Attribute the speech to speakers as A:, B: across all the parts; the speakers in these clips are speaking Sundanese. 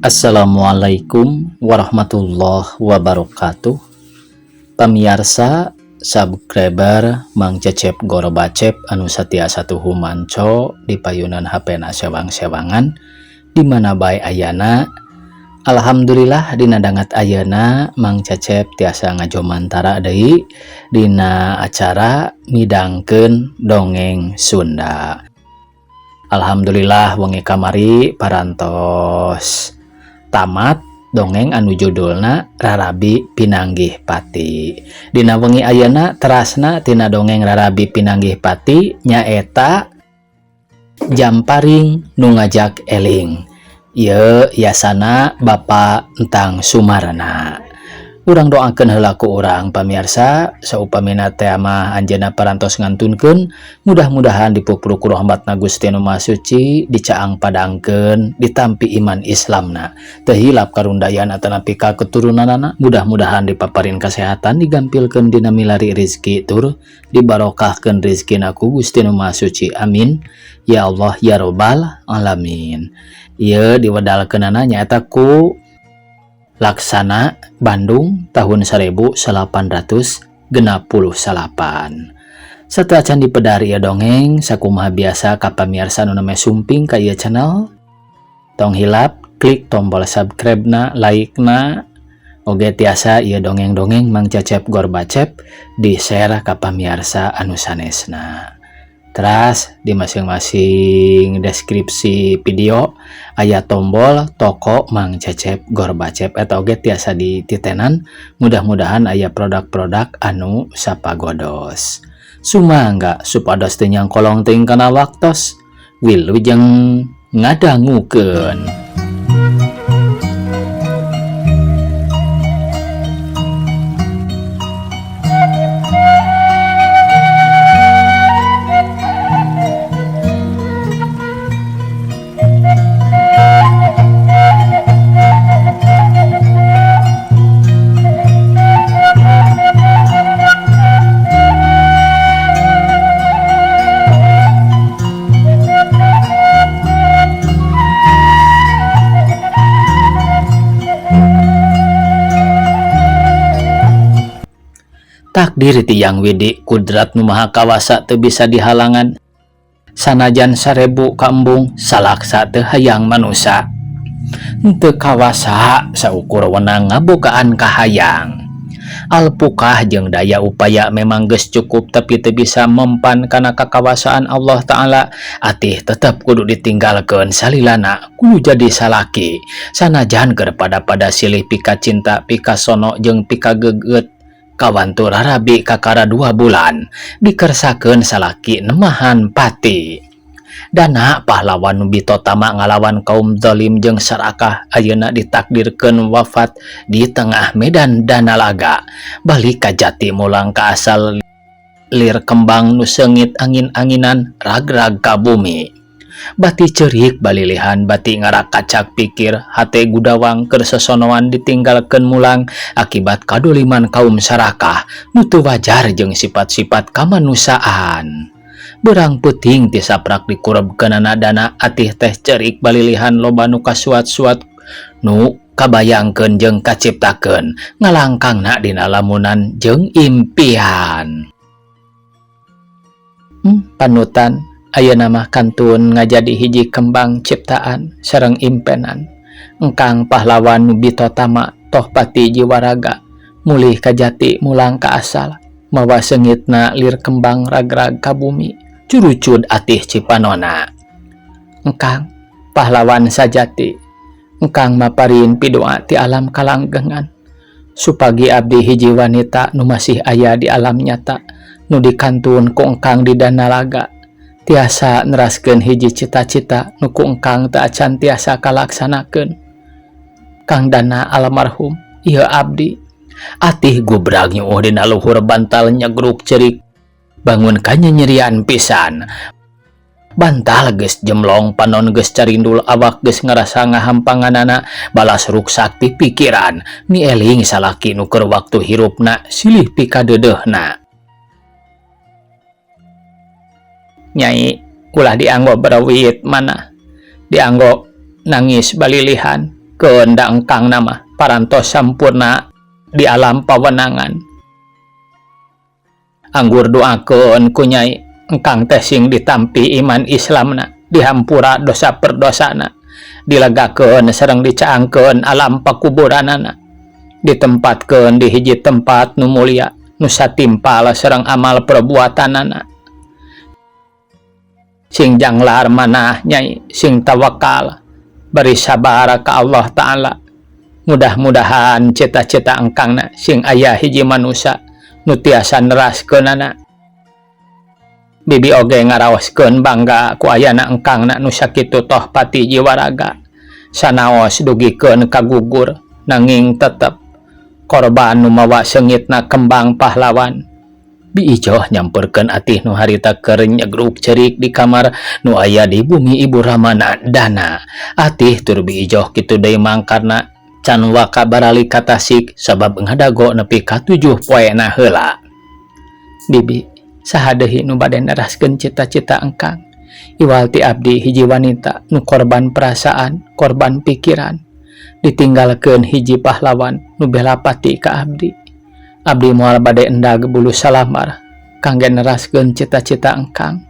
A: Assalamualaikum warahmatullahi wabarakatuh. Pamirsa, subscriber Mang Cecep Gorobacep anu satiasa tuhu manco di payunan HP-na sewang-sewangan di mana bae ayana. Alhamdulillah dina dangat ayeuna Mang Cecep tiasa ngajomantara deui dina acara midangkeun dongeng Sunda. Alhamdulillah wengi kamari parantos tamat dongeng anu judulna Rarabi Pinanggih Pati. Dina wengi ayeuna terasna tina dongeng Rarabi Pinanggih Pati nyaeta Jamparing nu ngajak eling. Ieu yasana Bapak Entang Sumarna. Urang doakeun heula ku urang pamirsa saupamina teh mah anjeunna parantos ngantunkeun mudah-mudahan dipupuruk ku rahmatna Gusti Nu Maha Suci dicaang padangkeun ditampi iman Islamna teu hilap karundayana tanapi ka keturunanna mudah-mudahan dipaparin kesehatan digampilkeun dina milari rezeki tur dibarokahkeun rezekina ku Gusti Nu Maha Suci amin ya Allah ya Rabbal alamin. Ieu diwedalkeunana nyaeta ku Laksana Bandung tahun 1868. Setelah can dipedari ya dongeng sakumaha biasa ka pamirsa nu name sumping ka ieu channel tong hilap klik tombol subscribe-na, like-na, oge tiasa ieu dongeng-dongeng Mang Cecep Gorobacep di share ka pamirsa anu sanesna. Teras di masing-masing deskripsi video aya tombol toko Mang Cecep Gorobacep eta oge tiasa dititenan, mudah-mudahan aya produk-produk anu sapagodos. Sumangga supados teu nyangkolong teuing kana waktos wilujeng ngadangukeun. Takdir tiyang widi kudrat nu maha kawasa teu bisa dihalangan. Sanajan 1000 kambung salaksa teu hayang manusa. Teu kawasa saukur wenang ngabogaan kahayang. Alpukah jeung daya upaya memang geus cukup tapi teu bisa mempan kana kakawasaan Allah Ta'ala. Atih tetep kudu ditinggalkeun salilana kudu jadi salaki. Sanajan keur pada silih pika cinta pika sono jeung pika geget kawantu Rarabi kakara 2 bulan dikersakeun salaki nemahan pati. Dana pahlawan nu bitotama ngalawan kaum zalim jeung sarakah ayeuna ditakdirkeun wafat di tengah medan Danalaga. Balik ka jati mulang ka asal lir kembang nu seungit angin-anginan ragrag ka bumi. Bati ceurik balilihan bati ngarakacak pikir hate gudawang keur sesonoan ditinggalkeun mulang akibat kadoliman kaum sarakah nu teu wajar jeung sifat-sifat kamanusaan. Berang peuting ti saprak dikurebkeunana dana atih teh ceurik balilihan loba nu kasuat-suat nu kabayangkeun jeung kaciptakeun ngalangkangna dina lamunan jeung impian. Panutan ayeuna mah kantun ngajadi hiji kembang ciptaan sareng impenan. Engkang pahlawan nu bitotama toh pati jiwa raga mulih ka jati mulang ka asal mawa seungitna lir kembang ragrag ka bumi curucud atih cipanona. Engkang pahlawan sajati, engkang maparin pidoa ti alam kalanggengan supagi abdi hiji wanita nu masih aya di alam nyata nu dikantun ku engkang di Danalaga tiasa neraskeun hiji cita-cita nu ku engkang teu acan tiasa kalaksanakeun. Kang Dana almarhum ieu abdi atih gubrag nyuuh dina luhur bantal nyegruk cerik bangun ka nyerian pisan. Bantal geus jemlong panon geus carindul awak geus ngarasa ngahampanganana balas ruksak ti pikiran nieling salaki nu keur waktu hirupna silih pika deudeuhna. Nyai ulah dianggo berawit mana dianggo nangis balilihan kehendak engkang nama parantos sampurna di alam pawenangan. Anggur doakeun ku Nyai engkang teh sing ditampi iman Islamna, dihampura dosa perdosana, dilegakeun sareng dicaangkeun alam pakuburanana, ditempatkeun di hiji tempat nu mulia nu satimpal sareng amal perbuatanana. Sing janglar manah Nyai, sing tawakal, beri sabar ka Allah Ta'ala. Mudah-mudahan cita-cita engkangna sing aya hiji manusia nu tiasa neraskeunana. Bibi oge ngaraoskeun bangga ku ayana engkangna nu sakitu toh pati jiwa raga, sanaos dugikeun ka gugur nanging tetep korban nu mawa seungitna kembang pahlawan. Bi Ijo nyamperkeun atih nu harita keur nyegruk cerik di kamar nu aya di bumi ibu ramana Dana. Atih tur Bi Ijo kitu deui mangkarna can waka barali ka Tasik sabab ngadago nepi ka 7 poena heula. Bibi, saha deui nu bade neraskeun cita-cita engkang? Iwal ti abdi hiji wanita nu korban perasaan, korban pikiran, ditinggalkeun hiji pahlawan nu bela pati ka abdi. Abdi moal bade endag bulu salamar kangge neraskeun cita-cita engkang,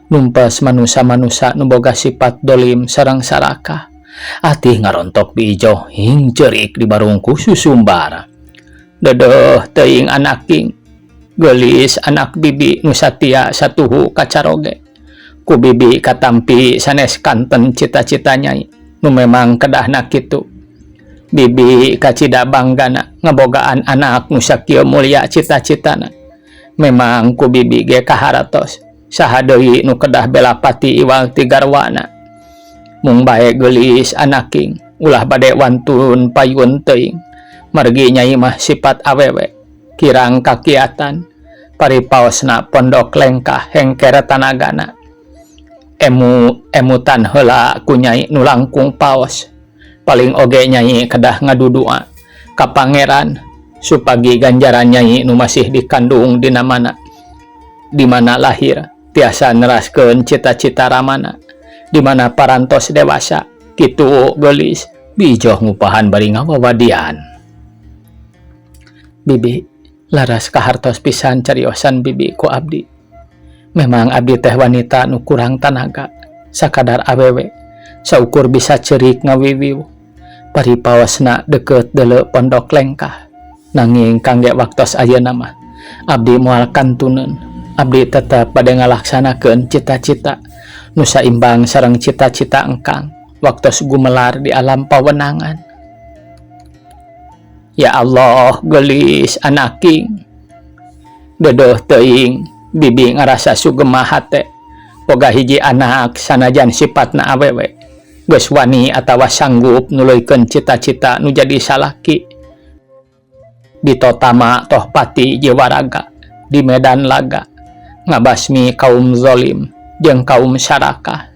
A: numpes manusa-manusa nu boga sifat dolim sareng sarakah. Atih ngarontok Bi Ijo hing cerik di barungku susumbar. Dedeh teuing anak king, geulis anak bibi nu satia satuhu kacaroge. Ku bibi katampi sanes kanten cita-cita Nyai nu memang kedahna kitu. Bibi kacida banggana ngebogaan anak nu sakieu mulia cita-citana. Memang ku bibi ge kaharatos saha deui nu kedah bela pati iwal ti garwana. Mung bae geulis anak king, ulah bade wantun payun teuing. Margi Nyai mah sifat awewe, kirang kakiatan, paripaosna pondok lengkah hengker tanagana. Emutan heula ku Nyai nu langkung paos. Paling oge Nyai kedah ngadudua ka pangeran supagi ganjaran Nyai nu masih dikandung dina mana, di mana lahir tiasa neraskeun cita-cita ramana, di mana parantos dewasa kitu geulis. Bi Ijo ngupahan bari ngawawadian. Bibi, laras kahartos pisan cariosan bibi ku abdi. Memang abdi teh wanita nu kurang tanaga, sakadar awewe saukur bisa cerik ngawiwiw. Paripaosna deket deuleu pondok lengkah, nanging kangge waktos ayeuna mah abdi moal kantuneun. Abdi tetep bade ngalaksanakeun cita-cita nu saimbang sareng cita-cita engkang waktos gumelar di alam pawenangan. Ya Allah, geulis anak king. Dedeh teuing bibi ngarasa sugema hate boga hiji anak sanajan sifatna awewe geus wani atawa sanggup nuluykeun cita-cita nu jadi salaki. Ditotama toh pati jiwa raga di medan laga, ngabasmi kaum zolim jeung kaum sarakah.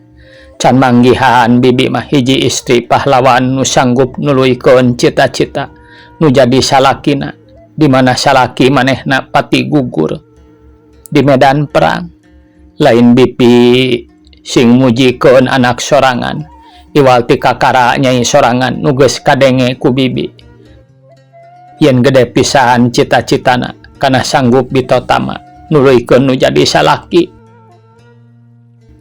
A: Can manggihan bibi mah hiji istri pahlawan nu sanggup nuluykeun cita-cita nu jadi salakina, di mana salaki manehna pati gugur di medan perang. Lain bibi sing mujikeun anak sorangan, iwal ti kakara Nyai sorangan nu geus kadenge ku bibi. Yen gede pisan cita-citana kana sanggup ditotama nuluykeun nu jadi salaki.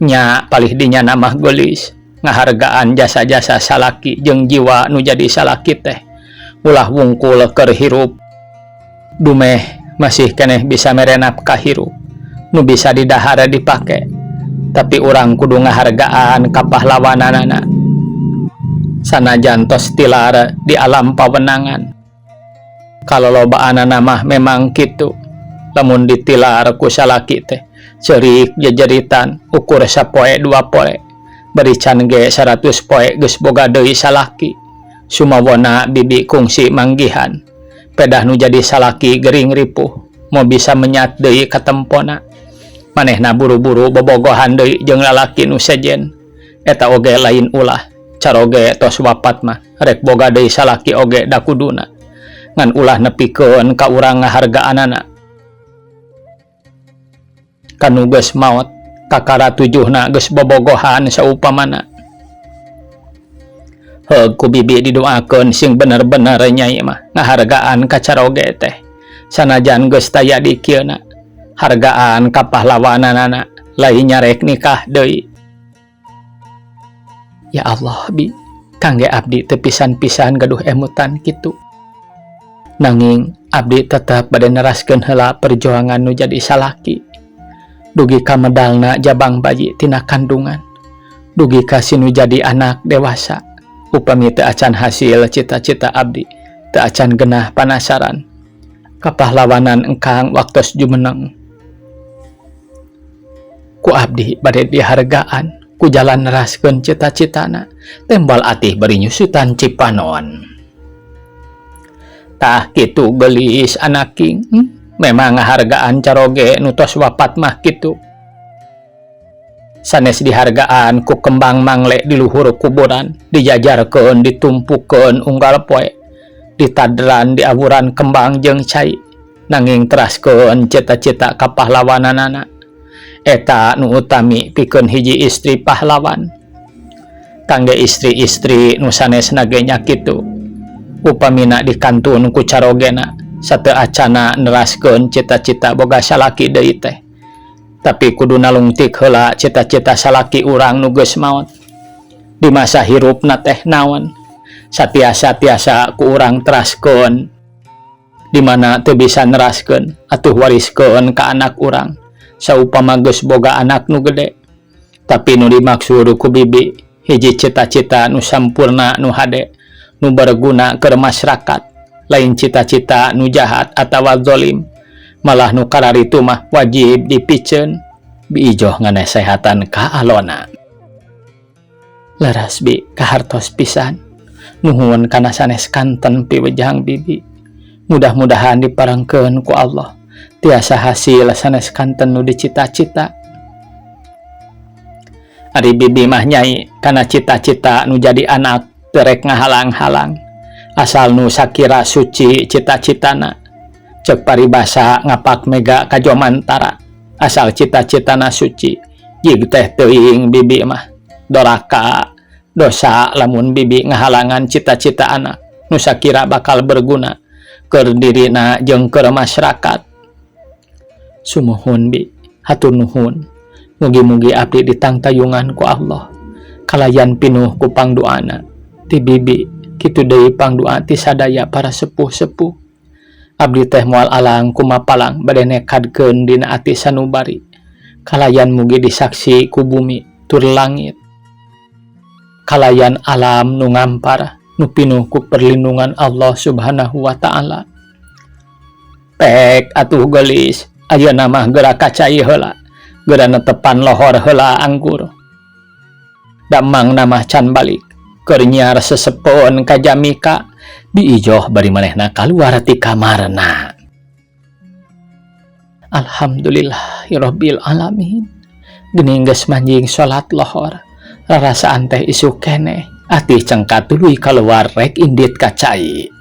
A: Nya palih dinya namah geulis ngahargaan jasa-jasa salaki jeung jiwa nu jadi salaki teh ulah wungkul keur hirup. Dumeh masih keneh bisa merenap ka hirup nu bisa didahar dipake, tapi urang kudu ngahargaan ka pahlawananana. Sanajan tos tilar di alam pawenangan, kalolobaanana mah memang kitu. Lamun ditilar ku salaki teh cerik jejeritan ukur sapoe 2 poe, bari can ge 100 poe geus boga deui salaki. Sumawona bibi kungsi manggihan pedah nu jadi salaki gering ripuh mau bisa menyat deui ka tempona. Manehna buru-buru bobogohan deui jeung lalaki nu sejen. Eta oge lain ulah caroge tos wapat mah rek boga deui salaki oge da kuduna ngan ulah nepikeun ka urang ngahargaanana. Kanu geus maot kakara tujuhna geus bobogohan saupamana. ku bibi didoakeun sing bener-bener Nyai mah ngahargaan ka Caroge teh sanajan geus taya di kieuna hargaan ka pahlawananana lain nyarek nikah deui. Ya Allah bi kangge abdi teu pisan-pisan gaduh emutan kitu nanging abdi tetep bade neraskeun heula perjuangan nu jadi salaki dugi ka medalna jabang bayi tina kandungan dugi ka sinu jadi anak dewasa upami teu acan hasil cita-cita abdi teu acan genah panasaran kapahlawanan engkang waktos jumeneng ku abdi bade dihargaan ku jalan neraskeun cita-citana tembal atih bari nyusutan Cipanon. Tah kitu gelis anak king memang ngahargaan Caroge nu tos wapat mah kitu sanes dihargaan ku kembang mangle di luhur kuburan dijajarkeun ditumpukeun unggal poe ditadran di aburan kembang jeung cai nanging teraskeun cita-cita kapahlawananana eta nu utami pikeun hiji istri pahlawan kangge istri-istri nu sanesna ge nya kitu upamina dikantun ku Carogena sateu acana neraskeun cita-cita boga salaki deui teh tapi kudu nalungtik heula cita-cita salaki urang nu geus maot di masa hirupna teh naon satiasa-tiasa ku urang teraskeun di mana teu bisa neraskeun atuh wariskeun ka anak urang saupama geus boga anak nu gede tapi nu dimaksud ku bibi hiji cita-cita nu sampurna nu hade nu berguna ke masyarakat lain cita-cita nu jahat atawa zolim malah nu kararitu mah wajib dipiceun biijoh nganasehatan ka alona. Leres bi kahartos pisan nuhun kana sanes kanten piwejang bibi mudah-mudahan diparengkeun ku Allah tiasa hasil sanes kanten nu dicita-cita. Ari bibi mah Nyai kana cita-cita nu jadi anak terek ngahalang-halang asal nu sakira suci cita-citana cek paribasa ngapak mega kajomantara asal cita-citana suci jig teh teuing bibi mah doraka dosa lamun bibi ngahalangan cita-cita anak nu sakira bakal berguna keur dirina jeung keur masyarakat. Sumuhun bi hatur nuhun mugi-mugi abdi ditangtayungan ku Allah kalayan pinuh ku pangdoana ti bibi kitu deui pangdoa ti sadaya para sepuh-sepuh. Abdi teh moal alang kumapalang bade nekadkeun dina ati sanubari kalayan mugi disaksi ku bumi tur langit kalayan alam nu ngampar nu pinuh ku perlindungan Allah Subhanahu wa taala. Pek atuh gelis ayeuna mah geura kacai heula geura netepan lohor heula anggur damang namah can balik keur nyiar sesepon ka Jamika biijoh bari manehna kaluar ti kamarna. Alhamdulillahirabbil alamin geuning geus manjing salat lohor rarasaan teh isuk keneh ati cengkat tuluy kaluar rek indit kacai.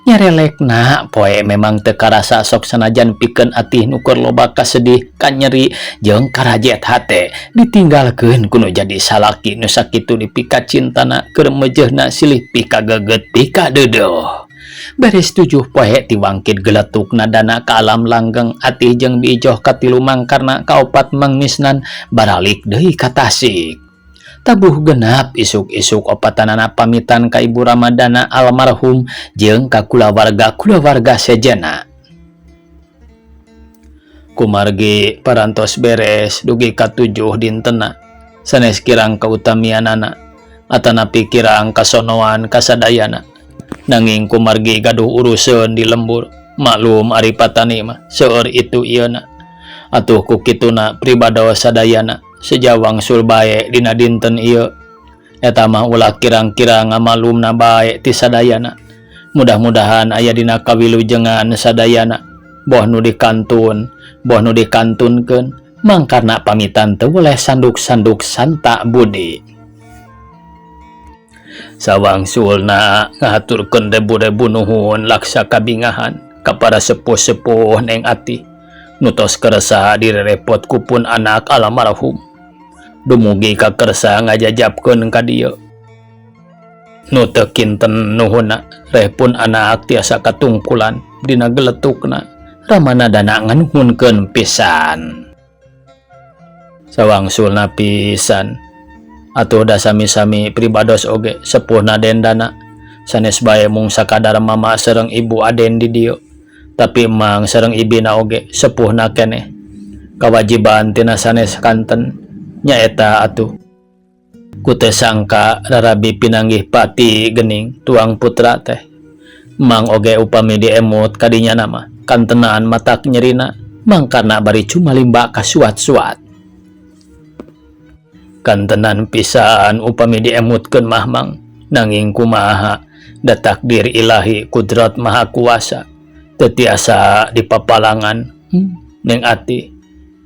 A: Nyarelekna poe memang teu karasa sok sanajan pikeun ati nu keur loba kasedih ka nyeri jeung karajet hate ditinggalkeun kuno jadi salaki nu sakitu dipika cintana keur mejehna silih pika geget pika deudoh. Beres 7 poe tiwangkit geletuk nadana ka alam langgeng ati jeung biijoh katilu mangkarna kaopat mangnisnan baralik deui ka Tasik. Tabuh genap isuk-isuk opatanana pamitan ka Ibu Ramadana almarhum jeung ka kulawarga sejena. Kumargi parantos beres dugi ka 7 dintena sanes kirang kautamianana atanapi kirang kasonoan kasadayana nanging kumargi gaduh uruseun di lembur maklum ari patani mah seueur itu ieuna atuh ku kituna pribados sadayana sejawang sul bae dina dinten ieu eta mah ulah kirang-kirang ngamalumna bae ti sadayana mudah-mudahan aya dina kawilujengan sadayana boh nu dikantunkeun mangkarna pamitan teu boleh sanduk-sanduk santa budi. Sawangsulna ngahaturkeun debu-debu nuhun laksa kabingahan ka para sepuh-sepuh neng ati nu tos keresa direrepot kupun anak almarhum dumugi ka kersa ngajajabkeun ka dieu. Nu teu kinten nuhunna repun anak tiasa katungkulan dina geletukna ramana dana nganuhunkeun pisan. Sawangsulna pisan atuh da sami-sami pribados oge sepuhna dendana sanes bae mung sakadar mama sareng ibu aden di dieu, tapi emang sareng ibina oge sepuhna keneh. Kawajiban tina sanes kanten nyaeta atuh ku teu sangka rarabi pinanggih pati geuning tuang putra teh mang oge upami diemut kadinya nama kantenan matak nyerina mangkarna bari cumalimba kasuat-suat. Kantenan pisan upami diemutkeun mah mang, nanging kumaha da takdir ilahi kudrat maha kuasa teu tiasa dipapalangan. Neng ati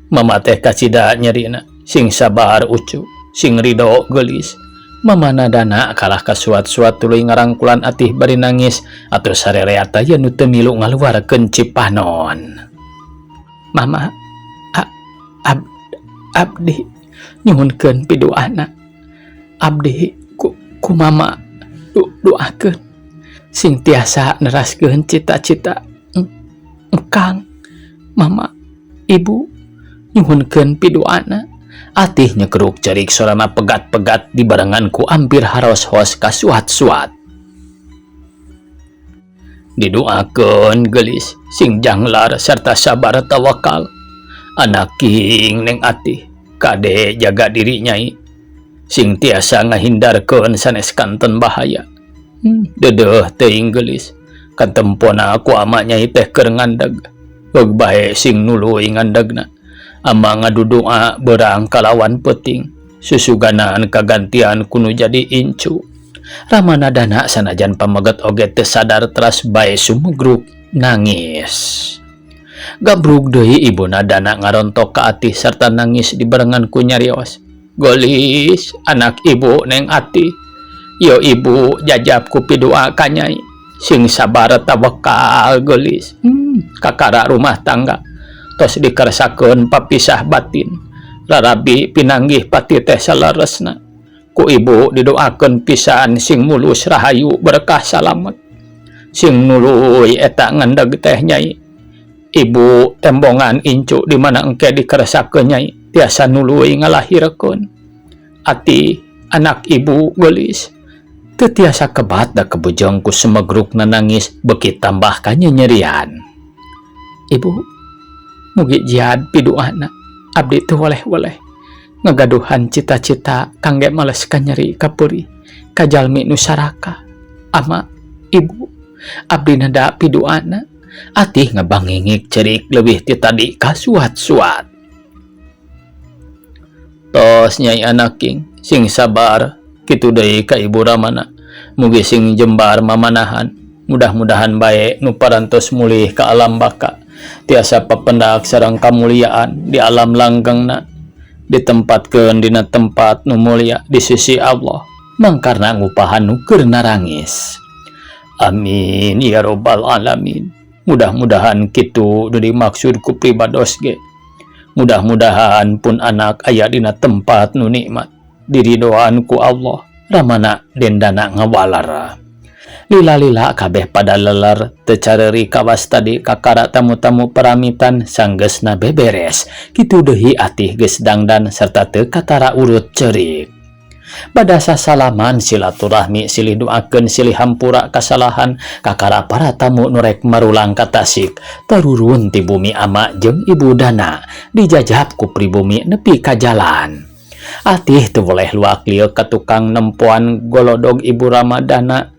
A: mama teh kacida nyerina sing sabar ucu sing ridho geulis mamana dana kalah kasuat-suat tuluy ngarangkulan atih bari nangis atuh sarereat aya nu teu milu ngaluarkeun cipanon. Mama abdi nyuhunkeun pidoana, abdi ku mama doakeun sing tiasa neraskeun cita-cita engkang. Mama ibu nyuhunkeun pidoana. Atih nyegeruk cerik sorana pegat-pegat dibarengan ku ampir haros-hos kasuat-suat. Didoakeun geulis sing janglar sarta sabar tawakal. Anak king neng atih kade jaga diri nyai sing tiasa ngahindarkeun sanes kanten bahaya. Dedeuh teuing geulis katempona ku ama nyai teh keur ngandeg geug bae sing nuluy ngandegna ama ngadudoa beurang kalawan peuting susuganan kagantian kuno jadi incu. Ramana dana sanajan pameget oge teu sadar teras bae sumegruk nangis. Gabrug deui ibuna dana ngarontok ka atih sarta nangis dibarengan ku nyarios. Gelis anak ibu neng ati, yo ibu jajab ku pidoa ka nyai sing sabar tawakal gelis. Kakara rumah tangga tos dikersakeun papisah batin rarabi pinanggih pati teh saleresna ku ibu didoakeun pisan sing mulus rahayu berkah salamet sing nuluy eta ngandeg teh nyai. Ibu tembongan incu di mana engke dikersakeun nyai tiasa nuluy ngalahirkeun. Ati anak ibu gelis teu tiasa kebat da kebujeng ku sumegrukna nangis beuki tambah ka nyerian. Ibu mugi jihad pidoana abdi teu waleh-waleh ngagaduhan cita-cita kangge males ka nyeri kapuri ka jalmi nu saraka. Ama ibu abdi nada pidoana. Atih ngabangingik cerik leuwih ti tadi kasuat-suat. Tos nyai anak king sing sabar kitu deui ka ibu ramana mugi sing jembar mamanahan mudah-mudahan bae nu parantos mulih ka alam baka tiasa papendak sareng kamuliaan di alam langgengna ditempatkeun dina tempat nu mulia di sisi Allah mangkarna ngupahan nu keur narangis. Amin ya rabbal alamin. Mudah-mudahan kitu nu dimaksud ku pribados ge. Mudah-mudahan pun anak aya dina tempat nu nikmat diridoan ku Allah ramana dendana ngawalar. Lila-lila kabeh pada leler teu careurik kawas tadi kakara tamu-tamu paramitan sanggeusna beberes kitu deui atih geus dangdan sarta teu katara urut cerik. Badasa salaman silaturahmi silih doakeun silih hampura kasalahan kakara para tamu nurek marulang ka tasik tarurun ti bumi ama jeung ibu dana dijajab ku pribumi nepi ka jalan. Atih teu boleh luak lieu ka tukang nempoan golodog ibu Ramadana.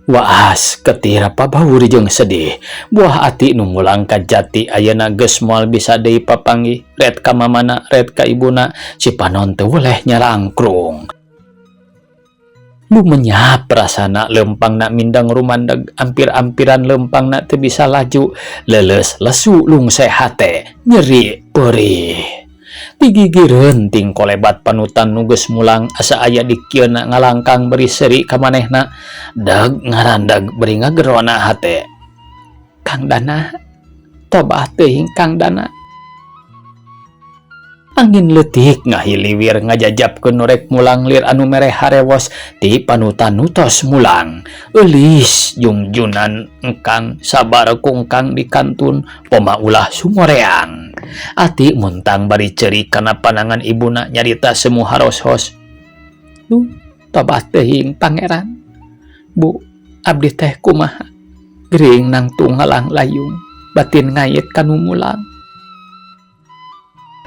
A: Waas ketira pabauri jeung sedih buah ati nu mulang ka jati ayeuna geus moal bisa deui papanggih ret ka mamana ret ka ibuna cipanon teu boleh nyarangkrung. Lumenyap rasana leumpangna mindang rumandeg ampir-ampiran leumpangna teu bisa laju leuleus lesu lungse hate nyeri perih. Digigireun ting kolebat panutan nu geus mulang asa aya di kieuna ngalangkang beri seri ka manehna dag ngarandag beri ngagerona hate. Kang Dana, tobah teuing Kang Dana. Angin leutik ngahiliwir ngajajabkeun norek mulang lir anu mere harewos ti panutan nutos mulang. Eulis jungjunan engkang sabar ku engkang dikantun poma ulah sumoreang. Ati muntang bari ceurik kana panangan ibuna nyarita semu haros-hos. Duh, tobat teuing pangeran. Bu, abdi teh kumaha? Gering nang tunggalang layung, batin ngayet kanu mulang.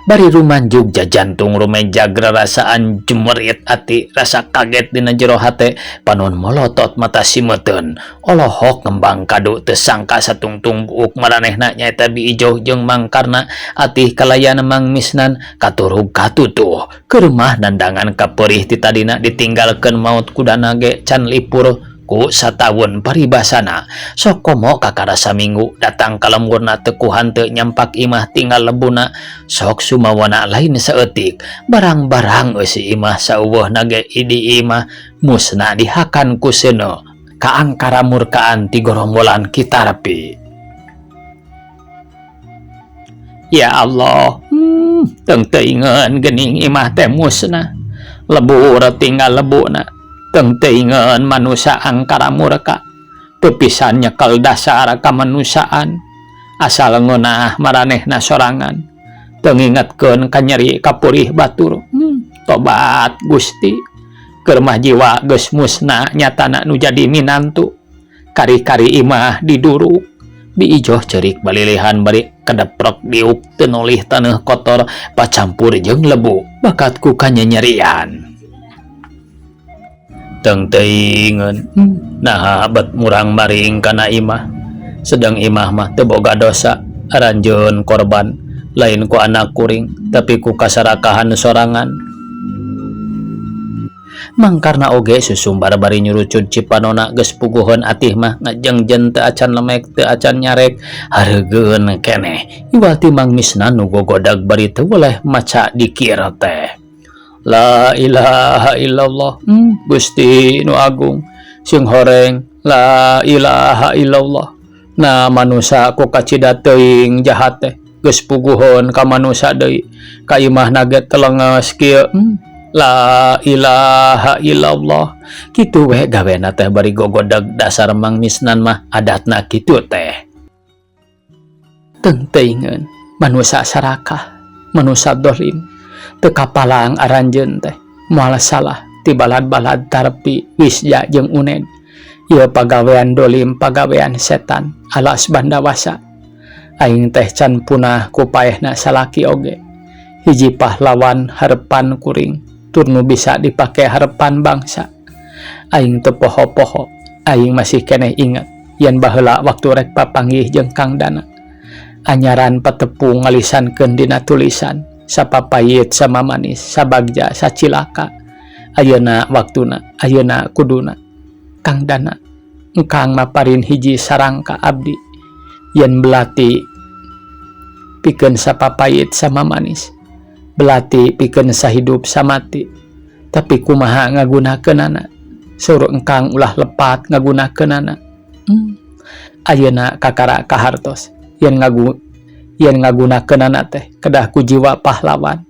A: Bari rumanjug jajantung rumejag rarasaan jumerit ati rasa kaget dina jero hate panon molotot mata simeteun olohok ngembang kadu teu sangka satungtung buuk maranehna nyaeta Biijoh jeung Mangkarna ati kalayan mangmisnan katurug katutuh keur mah nandangan kapeurih ti tadina ditinggalkeun maut kudana ge can lipur ku satawun paribasana sok komo kakarasa minggu datang ka lemurna teu ku hanteu nyampak imah tinggal lebuna sok sumawana lain saeutik barang-barang eusi imah saueuhna ge idi imah musna dihakan ku seuneu kaangkara murkaan ti gorombolan kitarpi. Ya Allah, teung teuingeun geuning imah teh musna lebur tinggal lebuna teung teuingeun manusia angkara murka teu pisan nyekel dasar kamanusaan asal ngeunah maranehna sorangan teu ngingetkeun ka nyeri kapurih batur. Tobat Gusti, keur mah jiwa geus musna nyatana nu jadi minantu kari-kari imah diduruk. Biijoh ceurik balilihan bari kedeprok diuk teu nolih taneuh kotor pacampur jeung lebu bakat ku kanyanyerian. Teung teuingeun nah bet murang maring kana imah sedang imah mah teu boga dosa aranjeun korban lain ku anak kuring tapi ku kasarakahan sorangan. Mangkarna oge susumbar bari nyurucud cipanona geus puguhon atih mah ngajengjen teu acan lemek teu acan nyarek hareugeun keneh iwal ti mangmisna nu gogodag bari teu boleh maca dikir teh. La ilaha illallah, Gusti nu agung sing horeng la ilaha illallah. Na manusia ku kacida teuing jahat teh geus puguhon ka manusia deui ka imahna ge telenges kieu. La ilaha illallah. Kitu we gawena teh bari gogodag dasar mangmisnan mah adatna kitu teh. Teung teuingeun manusia sarakah, manusia dolim teu kapalang aranjeun teh moal salah ti balad-balad tarpi wisja jeung uned. Ieu pagawean dolim pagawean setan alas bandawasa. Aing teh can punah ku paehna salaki oge hiji pahlawan harepan kuring tur nu bisa dipake harepan bangsa. Aing teu poho-poho, aing masih keneh inget yen baheula waktu rek papanggih jeung Kang Dana anyaran patepung ngalisankeun dina tulisan sapapayit sama manis sabagja sacilaka ayeuna waktuna ayeuna kuduna. Kang Dana engkang maparin hiji sarangka abdi yen belati pikeun sapapayit sama manis belati pikeun sahidup samati tapi kumaha ngagunakeunana suruh engkang ulah lepat ngagunakeunana. Ayeuna kakara kahartos yen ngagunakeunana teh kedah ku jiwa pahlawan.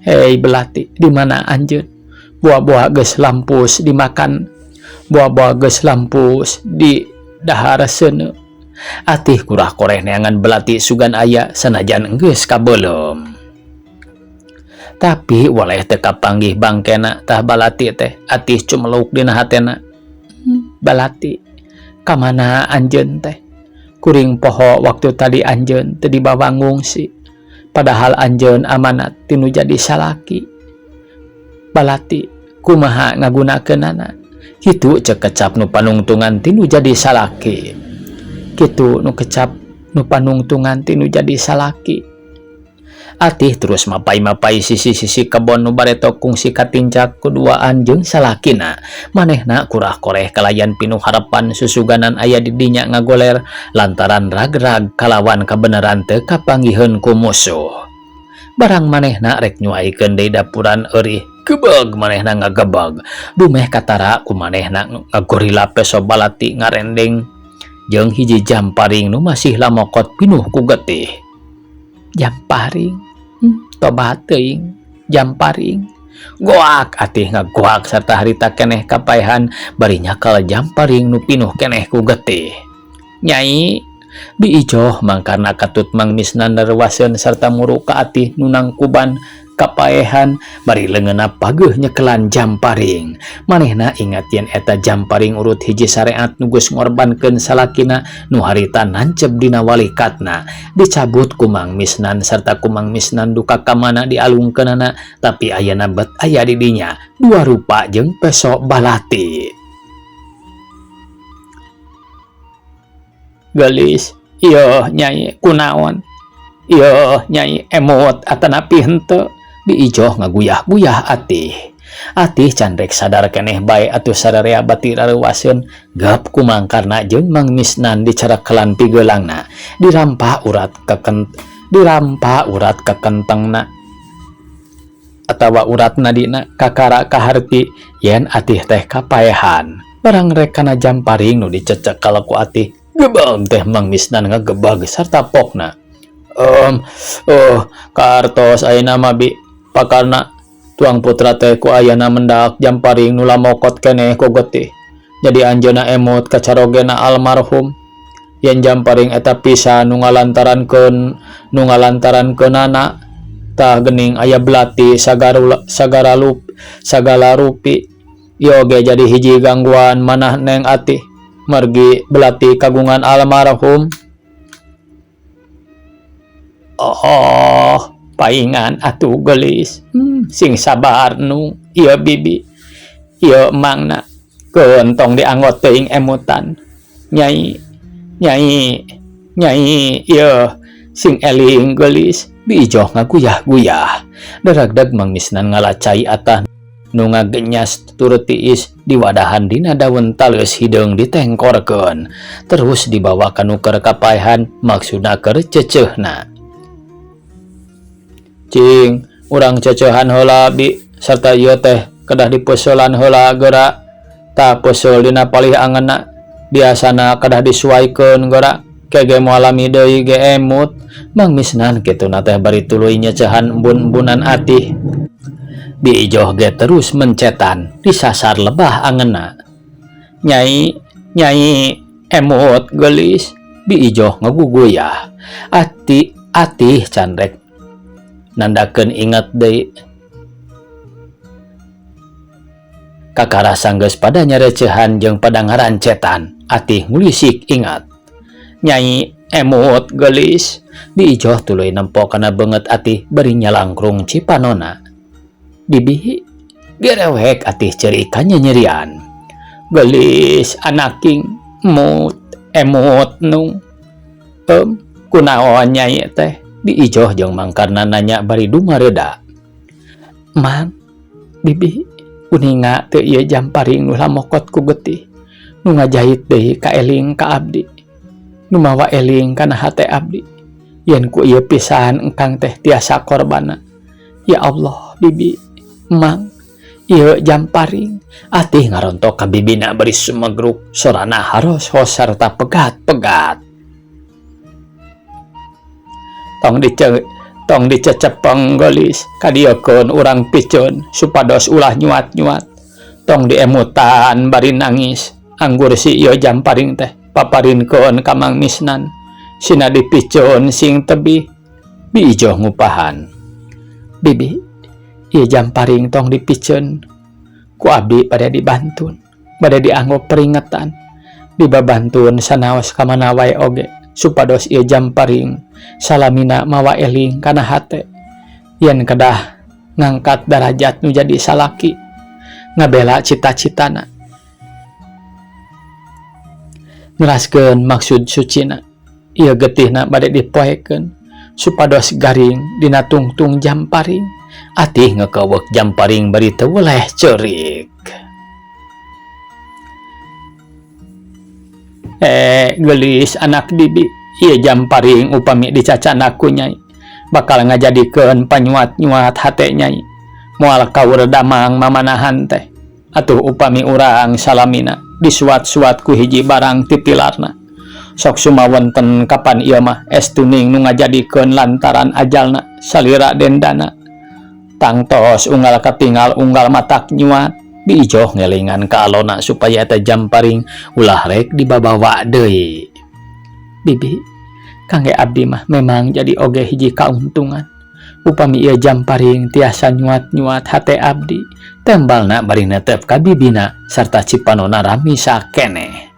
A: Hei belati, di mana anjeun? Buah-buah geus lampus dimakan, buah-buah geus lampus di dahar seuneu. Atih kurah koreh neangan belati sugan aya sanajan geus kabeulem. Tapi waleh teu kapanggih bangkena tah balati teh atih cumeluk dina hatena. Balati, kamana anjeun teh? Kuring poho waktu tadi anjeun teu dibawa ngungsi padahal anjeun amanat tinu jadi salaki. Balati, kumaha ngagunakeunana? Kitu ceuk kecap nu panungtungan tinu jadi salaki. Kitu nu kecap nu panungtungan tinu jadi salaki. Atih terus mapai-mapai sisi-sisi kebon nu bareto kungsi katinjak kuduaan jeung salakina. Manehna kurah koreh kalayan pinuh harapan susuganan aya di dinya ngagoler lantaran ragrag kalawan kabeneran teu kapanggiheun ku musuh. Barang manehna rek nyuaikeun deui dapuran eurih gebeg manehna ngagebeg. Dumeh katara ku manehna ngagorila peso balati ngarendeng jeung hiji jam paring nu masih lamokot pinuh ku getih. Jamparing tobat teuing Jamparing goak atih ngagoak sarta harita keneh kapaehan bari nyakal Jamparing nu pinuh keneh ku getih. Nyai Biijoh mangkarna katut mangmisnan nerwaseun sarta muru ka atih nu nangkuban kapaehan bari leungeunna pageuh nyekelan Jamparing. Manehna ingat yen eta Jamparing urut hiji sareat nu geus ngorbankeun salakina nu harita nancep dina walikatna, dicabut ku mangmisnan sarta ku mangmisnan duka kamana dialungkeunana, tapi ayeuna bet aya di dinya dua rupa jeung peso balati. Gelis, ieu Nyai kunaon? Ieu Nyai emot atanapi henteu. Biijoh ngaguyah-guyah atih. Atih can rek sadar keneh bae atuh sararea bati rareuwaseun gap kumangkarna jeung mangmisnan dicarekelan pigeulangna, dirampah urat kekentengna atawa uratna dina kakara kaharti yen atih teh kapaehan. Barang rek kana Jamparing nu dicecek kalaku atih gebag teh mangmisnan ngagebag sarta pokna. Kartos ayeuna mah Bi, pakarna tuang putra teh ku ayana mendak Jamparing nu lamokot keneh ku getih. Jadi anjeunna emot kacarogena almarhum. Yen Jamparing eta pisan nu ngalantarankeunana tah geuning aya belati sagala rupi. Ieu ge jadi hiji gangguan manah neng atih. Margi belati kagungan almarhum. Paingan atuh gelis. Sing sabar nu ieu bibi. Ieu mangna keun tong dianggot teuing emutan. Nyai ieu sing eling gelis. Biijoh ngaguyah-guyah. Daragdag mangmisnan ngalacai atah nu ngagenyas turut tiis diwadahan dina daun taleus hideung ditengkorkeun, terus dibawa ka nuker kapaehan maksudna keur ceuceuna. Cing, urang cecehan heula Bi, sarta ieu teh kedah dipeuselan heula geura. Tah peusel dina palih angeunna biasana kedah disuaikeun geura, kege moal lami deui ge emut. Mangmisnan kituna teh bari tuluy nyecehan embun-embunan atih. Biijoh ge terus mencetan disasar lebah angeunna. Nyai emut gelis. Biijoh ngaguguyah. Atih can rek nandakeun inget deui. Kakara sanggeus pada nyarecehan jeung pada ngarancetan, atih ngulisik ingat. Nyai emut gelis. Biijoh tuluy nempo kana beungeut atih bari nyalangkrung cipanona. Bibi gerewek atih ceurika nyerian. Gelis anaking emut nu kunaon Nyai teh? Biijoh jeung mangkarna nanya bari dumareuda. Man, bibi kuninga teu ieu Jamparing nu lamokot ku getih, nu ngajahit deui ka eling ka abdi, nu mawa eling kana hate abdi. Yen ku ieu pisan engkang teh tiasa korbanna. Ya Allah, bibi, mang, ieu Jamparing. Atih ngarontok ka bibina bari sumegruk, sorana haros-hos sarta pegat-pegat. Tong dicecepeng gelis, kadiekeun urang piceun supados ulah nyuat-nyuat. Tong diemutan bari nangis, anggur si ieu Jamparing teh paparinkeun ka mangmisnan, sina dipiceun sing tebih. Biijoh ngupahan. Bibi, ieu Jamparing tong dipiceun ku abdi bade dibantun, bade dianggo peringatan, dibabantun sanaos ka mana wae oge, supados ieu Jamparing salamina mawa eling kana hate, yen kedah ngangkat derajat nu jadi salaki, ngabela cita-citana, neraskeun maksud sucina. Ieu getihna bade dipoekeun supados garing dina tungtung Jamparing. Atih ngekewek Jamparing bari teu weleh ceurik. Gelis anak bibi, ieu Jamparing upami dicacana ku Nyai bakal ngajadikeun panyuat-nyuat hate Nyai, moal kaur damang mamanahan teh. Atuh upami urang salamina disuat-suat ku hiji barang ti pilarna, sok sumawenten kapan ieu mah estuning nu ngajadikeun lantaran ajalna salira dendana tangtos unggal katingal unggal matak nyuat diijoh ngelingan ka alona supaya eta Jamparing ulah rek dibabawa deui. Bibi, kangge abdi mah memang jadi oge hiji kauntungan. Upami ieu Jamparing tiasa nyuat-nyuat hate abdi, tembalna bari netep ka bibina sarta cipanona rami sakeneh.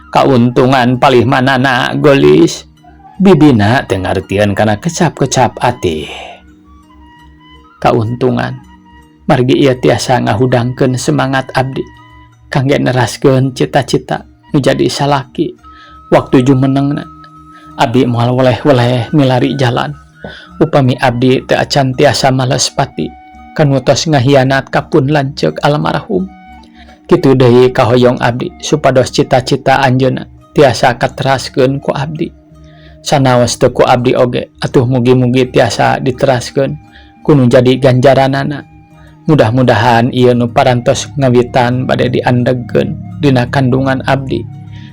A: Kauntungan palih manana gelis, bibina teu ngartieun kana kecap-kecap ati. Kauntungan margi ieu tiasa ngahudangkeun semangat abdi kangge neraskeun cita-cita nu jadi salaki waktu jumenengna. Abdi moal weleh-weleh milari jalan. Upami abdi teu acan tiasa males pati kanutos ngahianat kapun lanceuk almarhum. Kitu deui kahoyong abdi supados cita-cita anjeunna tiasa kateraskeun ku abdi. Sanaos teu ku abdi oge atuh mugi-mugi tiasa diteraskeun kunu jadi ganjaranana. Mudah-mudahan ieu nu parantos ngawitan bade diandegkeun dina kandungan abdi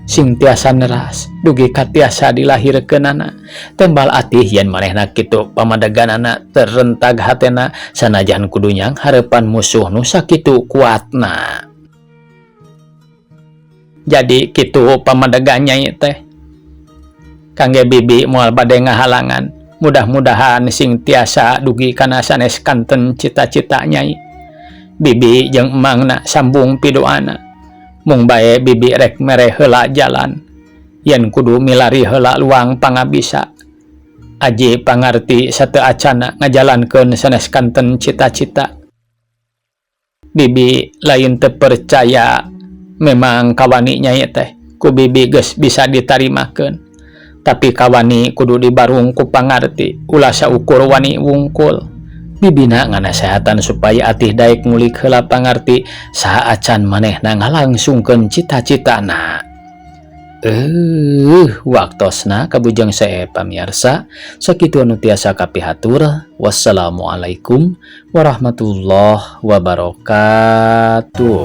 A: sing tiasa neras dugi ka tiasa dilahirkeunana. Tembal atih yen manehna kitu pamadeganana terentag hatena sanajan kudu nyang hareupan musuh nu sakitu kuatna. Jadi kitu pamadegan nyai teh kangge bibi moal bade ngahalangan. Mudah-mudahan sing tiasa dugi kana sanes kanten cita-cita nyai. Bibi jeung emangna sambung pidoana. Mung bae bibi rek mere heula jalan. Yen kudu milari heula luang pangabisa. Aji pangarti sateu acana ngajalankeun sanes kanten cita-cita. Bibi lain teu percaya memang kawani nyai teh ku bibi geus bisa ditarimakeun. Tapi kawani kudu dibarung ku pangarti ulah saukur wani wungkul. Bibina nganasehatan supaya atih daek ngulik heula pangarti saha acan manehna ngalangsungkeun cita-citana. Waktosna kabujang sae pamirsa sakitu anu tiasa kapihatur. Wassalamualaikum warahmatullahi wabarakatuh.